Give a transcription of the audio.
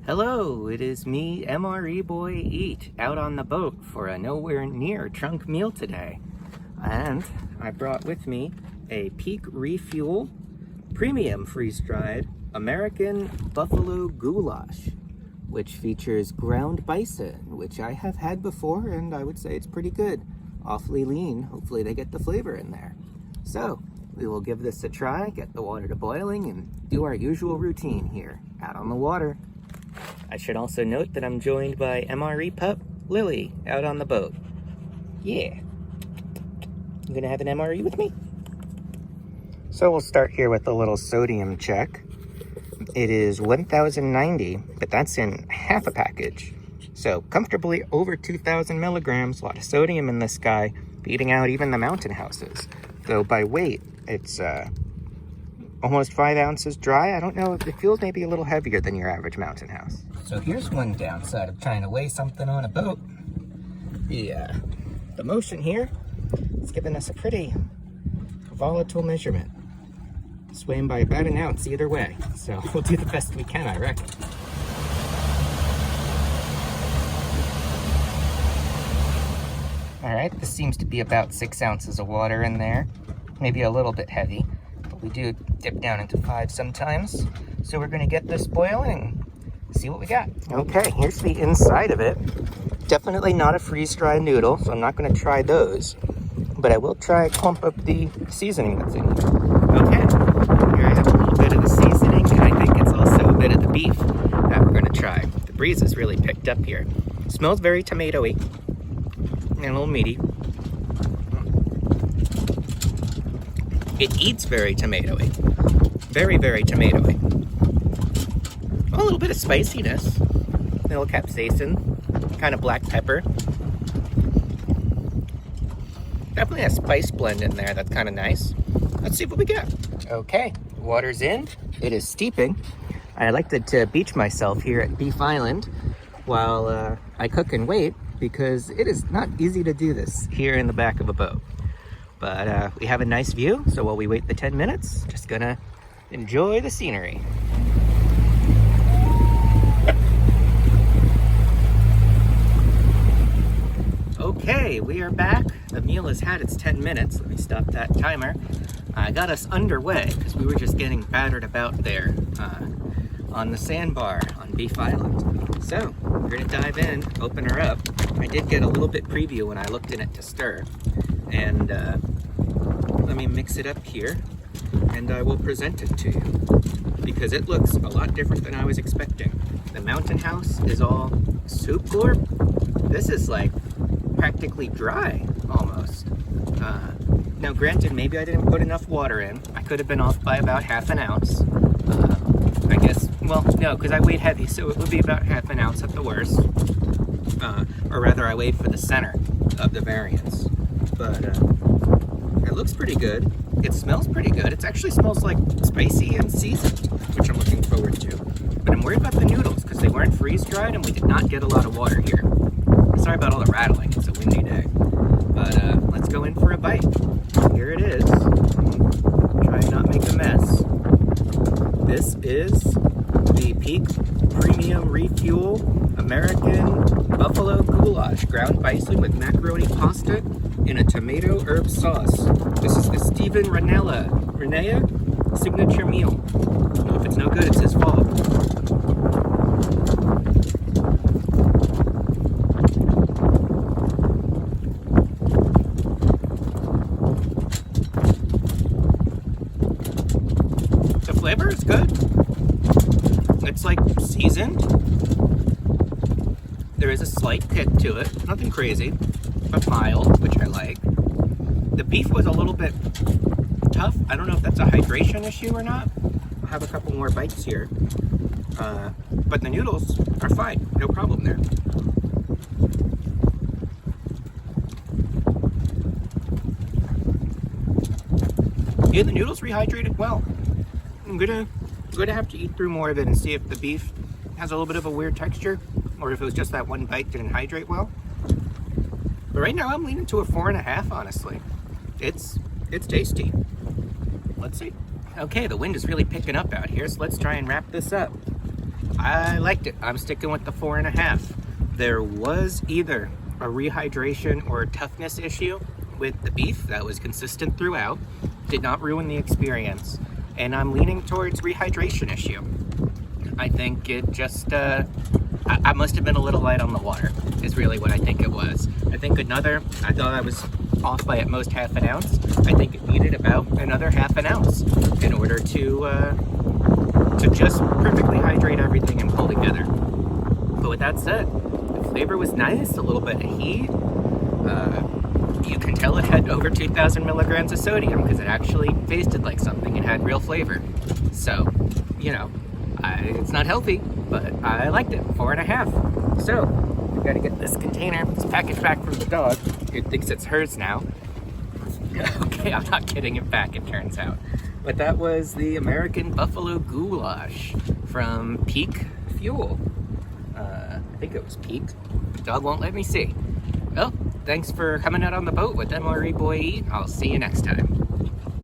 Hello, it is me, MRE Boy Eat, out on the boat for a nowhere near trunk meal today. And I brought with me a Peak Refuel Premium Freeze-Dried American Buffalo Goulash, which features ground bison, which I have had before and I would say it's pretty good. Awfully lean, hopefully they get the flavor in there. So, we will give this a try, get the water to boiling, and do our usual routine here, out on the water. I should also note that I'm joined by MRE pup, Lily, out on the boat. Yeah. You gonna have an MRE with me? So we'll start here with a little sodium check. It is 1,090, but that's in half a package. So comfortably over 2,000 milligrams, a lot of sodium in this guy, beating out even the mountain houses. Though by weight, it's almost 5 ounces dry. I don't know, it feels maybe a little heavier than your average mountain house. So here's one downside of trying to weigh something on a boat. The motion here is giving us a pretty volatile measurement. Swaying by about an ounce either way. So we'll do the best we can, I reckon. All right, this seems to be about 6 ounces of water in there. Maybe a little bit heavy. We do dip down into 5 sometimes. So we're gonna get this boiling, see what we got. Okay, here's the inside of it. Definitely not a freeze-dried noodle, so I'm not gonna try those. But I will try a clump of the seasoning that's in here. Okay, here I have a little bit of the seasoning, and I think it's also a bit of the beef that we're gonna try. The breeze has really picked up here. Smells very tomatoey and a little meaty. It eats very tomatoey. Very, very tomatoey. A little bit of spiciness. A little capsaicin. Kind of black pepper. Definitely a spice blend in there that's kind of nice. Let's see what we get. Okay, water's in. It is steeping. I like to beach myself here at Beef Island while I cook and wait, because it is not easy to do this here in the back of a boat. But we have a nice view, so while we wait the 10 minutes, just gonna enjoy the scenery. Okay, we are back. The meal has had its 10 minutes. Let me stop that timer. I got us underway because we were just getting battered about there on the sandbar on Beef Island. So we're gonna dive in, open her up. I did get a little bit preview when I looked in it to stir. And let me mix it up here and I will present it to you, because it looks a lot different than I was expecting. The mountain house is all soup glorp. This is like practically dry almost. Now granted, maybe I didn't put enough water in. I could have been off by about half an ounce. I guess, well, no, because I weighed heavy, so it would be about half an ounce at the worst. Or rather, I weighed for the center of the variance. But it looks pretty good. It smells pretty good. It actually smells like spicy and seasoned, which I'm looking forward to. But I'm worried about the noodles because they weren't freeze-dried and we did not get a lot of water here. Sorry about all the rattling. It's a windy day. But let's go in for a bite. Here it is. Try and not make a mess. This is the Peak Premium Refuel American Buffalo Goulash, ground bison with macaroni pasta in a tomato herb sauce. This is the Stephen Ranella signature meal. I don't know if it's no good, it's his fault. The flavor is good. It's like seasoned. There is a slight kick to it, nothing crazy, but mild, which I like. The beef was a little bit tough. I don't know if that's a hydration issue or not. I'll have a couple more bites here. But the noodles are fine, no problem there. Yeah, the noodles rehydrated well. I'm gonna have to eat through more of it and see if the beef has a little bit of a weird texture, or if it was just that one bite didn't hydrate well. But right now I'm leaning to a 4.5, honestly. It's tasty. Let's see. Okay, the wind is really picking up out here, so let's try and wrap this up. I liked it. I'm sticking with the 4.5. There was either a rehydration or a toughness issue with the beef that was consistent throughout, did not ruin the experience, and I'm leaning towards rehydration issue. I think it just, I must have been a little light on the water, is really what I think it was. I thought I was off by at most half an ounce. I think it needed about another half an ounce in order to just perfectly hydrate everything and pull together. But with that said, the flavor was nice, a little bit of heat. You can tell it had over 2,000 milligrams of sodium because it actually tasted like something. It had real flavor. So, it's not healthy, but I liked it. 4.5. So, we gotta get this container, this package back from the dog. It thinks it's hers now. Okay, I'm not getting it back, it turns out. But that was the American Buffalo Goulash from Peak Fuel. I think it was Peak. The dog won't let me see. Well, thanks for coming out on the boat with MRE Boy Eat. I'll see you next time.